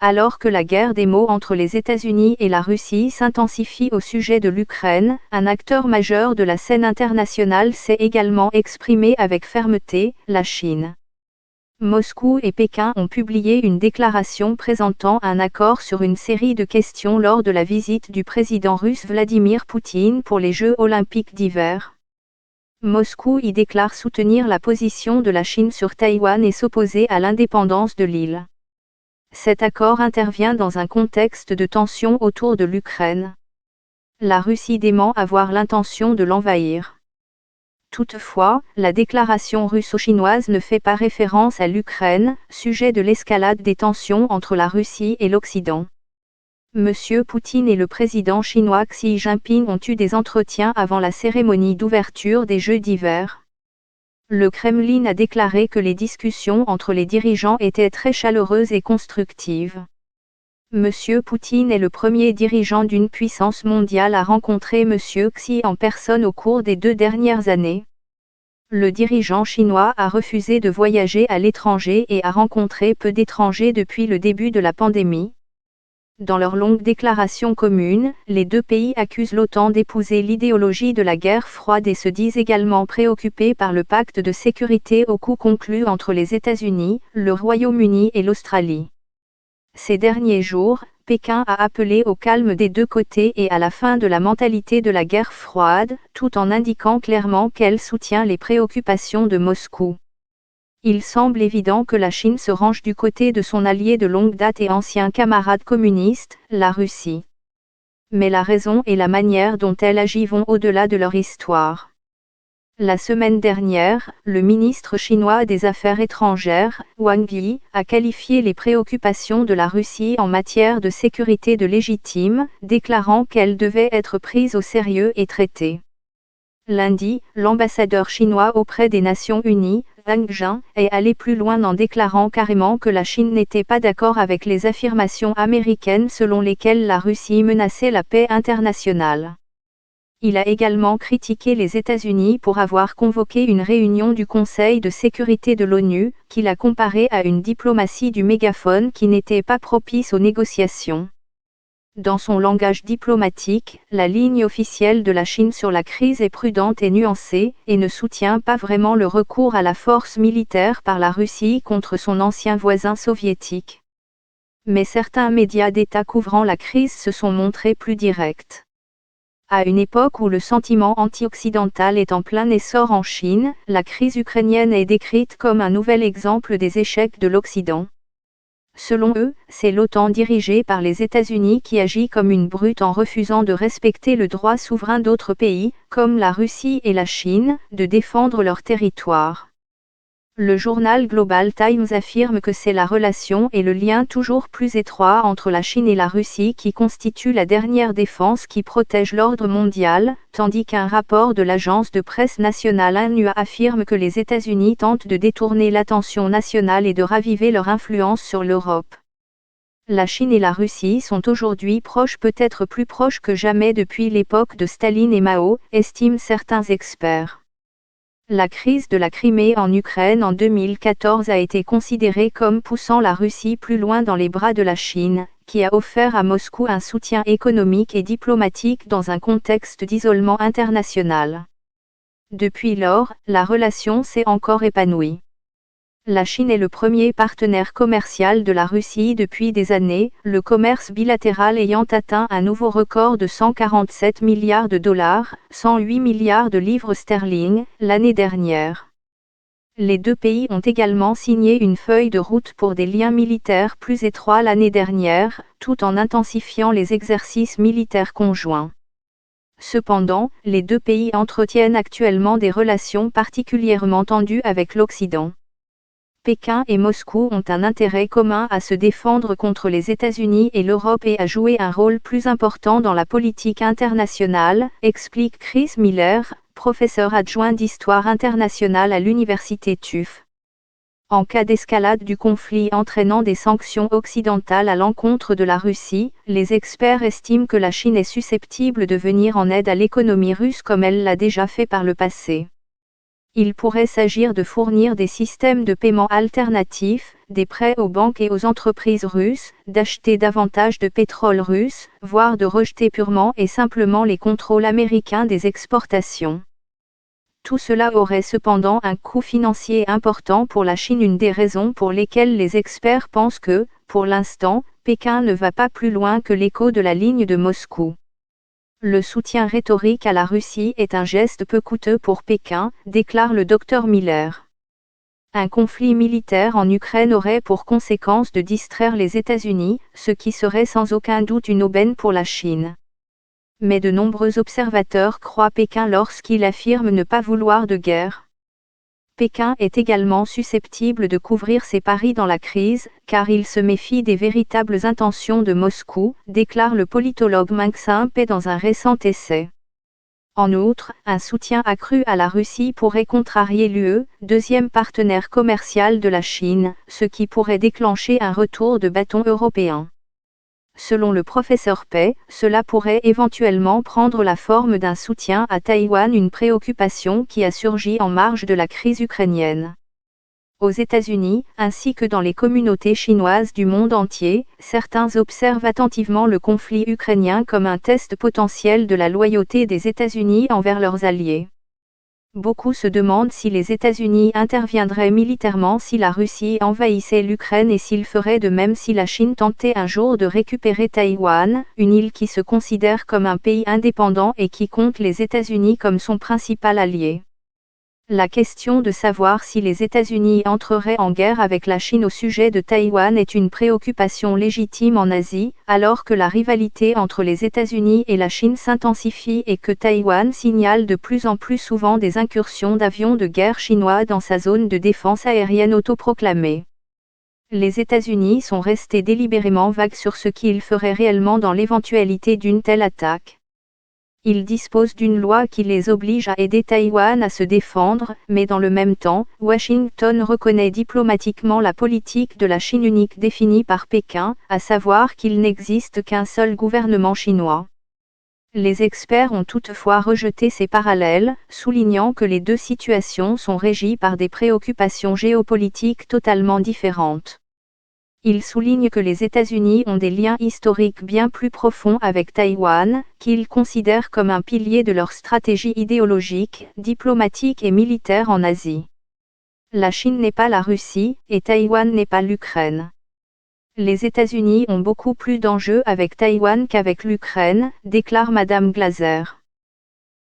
Alors que la guerre des mots entre les États-Unis et la Russie s'intensifie au sujet de l'Ukraine, un acteur majeur de la scène internationale s'est également exprimé avec fermeté, la Chine. Moscou et Pékin ont publié une déclaration présentant un accord sur une série de questions lors de la visite du président russe Vladimir Poutine pour les Jeux olympiques d'hiver. Moscou y déclare soutenir la position de la Chine sur Taïwan et s'opposer à l'indépendance de l'île. Cet accord intervient dans un contexte de tension autour de l'Ukraine. La Russie dément avoir l'intention de l'envahir. Toutefois, la déclaration russo-chinoise ne fait pas référence à l'Ukraine, sujet de l'escalade des tensions entre la Russie et l'Occident. M. Poutine et le président chinois Xi Jinping ont eu des entretiens avant la cérémonie d'ouverture des Jeux d'hiver. Le Kremlin a déclaré que les discussions entre les dirigeants étaient très chaleureuses et constructives. M. Poutine est le premier dirigeant d'une puissance mondiale à rencontrer M. Xi en personne au cours des 2 dernières années. Le dirigeant chinois a refusé de voyager à l'étranger et a rencontré peu d'étrangers depuis le début de la pandémie. Dans leur longue déclaration commune, les 2 pays accusent l'OTAN d'épouser l'idéologie de la guerre froide et se disent également préoccupés par le pacte de sécurité au coup conclu entre les États-Unis, le Royaume-Uni et l'Australie. Ces derniers jours, Pékin a appelé au calme des 2 côtés et à la fin de la mentalité de la guerre froide, tout en indiquant clairement qu'elle soutient les préoccupations de Moscou. Il semble évident que la Chine se range du côté de son allié de longue date et ancien camarade communiste, la Russie. Mais la raison et la manière dont elle agit vont au-delà de leur histoire. La semaine dernière, le ministre chinois des Affaires étrangères, Wang Yi, a qualifié les préoccupations de la Russie en matière de sécurité de légitimes, déclarant qu'elles devaient être prises au sérieux et traitées. Lundi, l'ambassadeur chinois auprès des Nations Unies, Wang Jin, est allé plus loin en déclarant carrément que la Chine n'était pas d'accord avec les affirmations américaines selon lesquelles la Russie menaçait la paix internationale. Il a également critiqué les États-Unis pour avoir convoqué une réunion du Conseil de sécurité de l'ONU, qu'il a comparée à une diplomatie du mégaphone qui n'était pas propice aux négociations. Dans son langage diplomatique, la ligne officielle de la Chine sur la crise est prudente et nuancée, et ne soutient pas vraiment le recours à la force militaire par la Russie contre son ancien voisin soviétique. Mais certains médias d'État couvrant la crise se sont montrés plus directs. À une époque où le sentiment anti-occidental est en plein essor en Chine, la crise ukrainienne est décrite comme un nouvel exemple des échecs de l'Occident. Selon eux, c'est l'OTAN dirigée par les États-Unis qui agit comme une brute en refusant de respecter le droit souverain d'autres pays, comme la Russie et la Chine, de défendre leur territoire. Le journal Global Times affirme que c'est la relation et le lien toujours plus étroit entre la Chine et la Russie qui constitue la dernière défense qui protège l'ordre mondial, tandis qu'un rapport de l'agence de presse nationale ANUA affirme que les États-Unis tentent de détourner l'attention nationale et de raviver leur influence sur l'Europe. La Chine et la Russie sont aujourd'hui proches, peut-être plus proches que jamais depuis l'époque de Staline et Mao, estiment certains experts. La crise de la Crimée en Ukraine en 2014 a été considérée comme poussant la Russie plus loin dans les bras de la Chine, qui a offert à Moscou un soutien économique et diplomatique dans un contexte d'isolement international. Depuis lors, la relation s'est encore épanouie. La Chine est le premier partenaire commercial de la Russie depuis des années, le commerce bilatéral ayant atteint un nouveau record de 147 milliards de dollars, 108 milliards de livres sterling, l'année dernière. Les 2 pays ont également signé une feuille de route pour des liens militaires plus étroits l'année dernière, tout en intensifiant les exercices militaires conjoints. Cependant, les 2 pays entretiennent actuellement des relations particulièrement tendues avec l'Occident. Pékin et Moscou ont un intérêt commun à se défendre contre les États-Unis et l'Europe et à jouer un rôle plus important dans la politique internationale, explique Chris Miller, professeur adjoint d'histoire internationale à l'université TÜV. En cas d'escalade du conflit entraînant des sanctions occidentales à l'encontre de la Russie, les experts estiment que la Chine est susceptible de venir en aide à l'économie russe comme elle l'a déjà fait par le passé. Il pourrait s'agir de fournir des systèmes de paiement alternatifs, des prêts aux banques et aux entreprises russes, d'acheter davantage de pétrole russe, voire de rejeter purement et simplement les contrôles américains des exportations. Tout cela aurait cependant un coût financier important pour la Chine, une des raisons pour lesquelles les experts pensent que, pour l'instant, Pékin ne va pas plus loin que l'écho de la ligne de Moscou. Le soutien rhétorique à la Russie est un geste peu coûteux pour Pékin, déclare le Dr Miller. Un conflit militaire en Ukraine aurait pour conséquence de distraire les États-Unis, ce qui serait sans aucun doute une aubaine pour la Chine. Mais de nombreux observateurs croient Pékin lorsqu'il affirme ne pas vouloir de guerre. Pékin est également susceptible de couvrir ses paris dans la crise, car il se méfie des véritables intentions de Moscou, déclare le politologue Maxime Pei dans un récent essai. En outre, un soutien accru à la Russie pourrait contrarier l'UE, deuxième partenaire commercial de la Chine, ce qui pourrait déclencher un retour de bâton européen. Selon le professeur Pei, cela pourrait éventuellement prendre la forme d'un soutien à Taïwan, une préoccupation qui a surgi en marge de la crise ukrainienne. Aux États-Unis, ainsi que dans les communautés chinoises du monde entier, certains observent attentivement le conflit ukrainien comme un test potentiel de la loyauté des États-Unis envers leurs alliés. Beaucoup se demandent si les États-Unis interviendraient militairement si la Russie envahissait l'Ukraine et s'ils feraient de même si la Chine tentait un jour de récupérer Taïwan, une île qui se considère comme un pays indépendant et qui compte les États-Unis comme son principal allié. La question de savoir si les États-Unis entreraient en guerre avec la Chine au sujet de Taïwan est une préoccupation légitime en Asie, alors que la rivalité entre les États-Unis et la Chine s'intensifie et que Taïwan signale de plus en plus souvent des incursions d'avions de guerre chinois dans sa zone de défense aérienne autoproclamée. Les États-Unis sont restés délibérément vagues sur ce qu'ils feraient réellement dans l'éventualité d'une telle attaque. Ils disposent d'une loi qui les oblige à aider Taïwan à se défendre, mais dans le même temps, Washington reconnaît diplomatiquement la politique de la Chine unique définie par Pékin, à savoir qu'il n'existe qu'un seul gouvernement chinois. Les experts ont toutefois rejeté ces parallèles, soulignant que les deux situations sont régies par des préoccupations géopolitiques totalement différentes. Il souligne que les États-Unis ont des liens historiques bien plus profonds avec Taïwan, qu'ils considèrent comme un pilier de leur stratégie idéologique, diplomatique et militaire en Asie. La Chine n'est pas la Russie, et Taïwan n'est pas l'Ukraine. Les États-Unis ont beaucoup plus d'enjeux avec Taïwan qu'avec l'Ukraine, déclare Madame Glaser.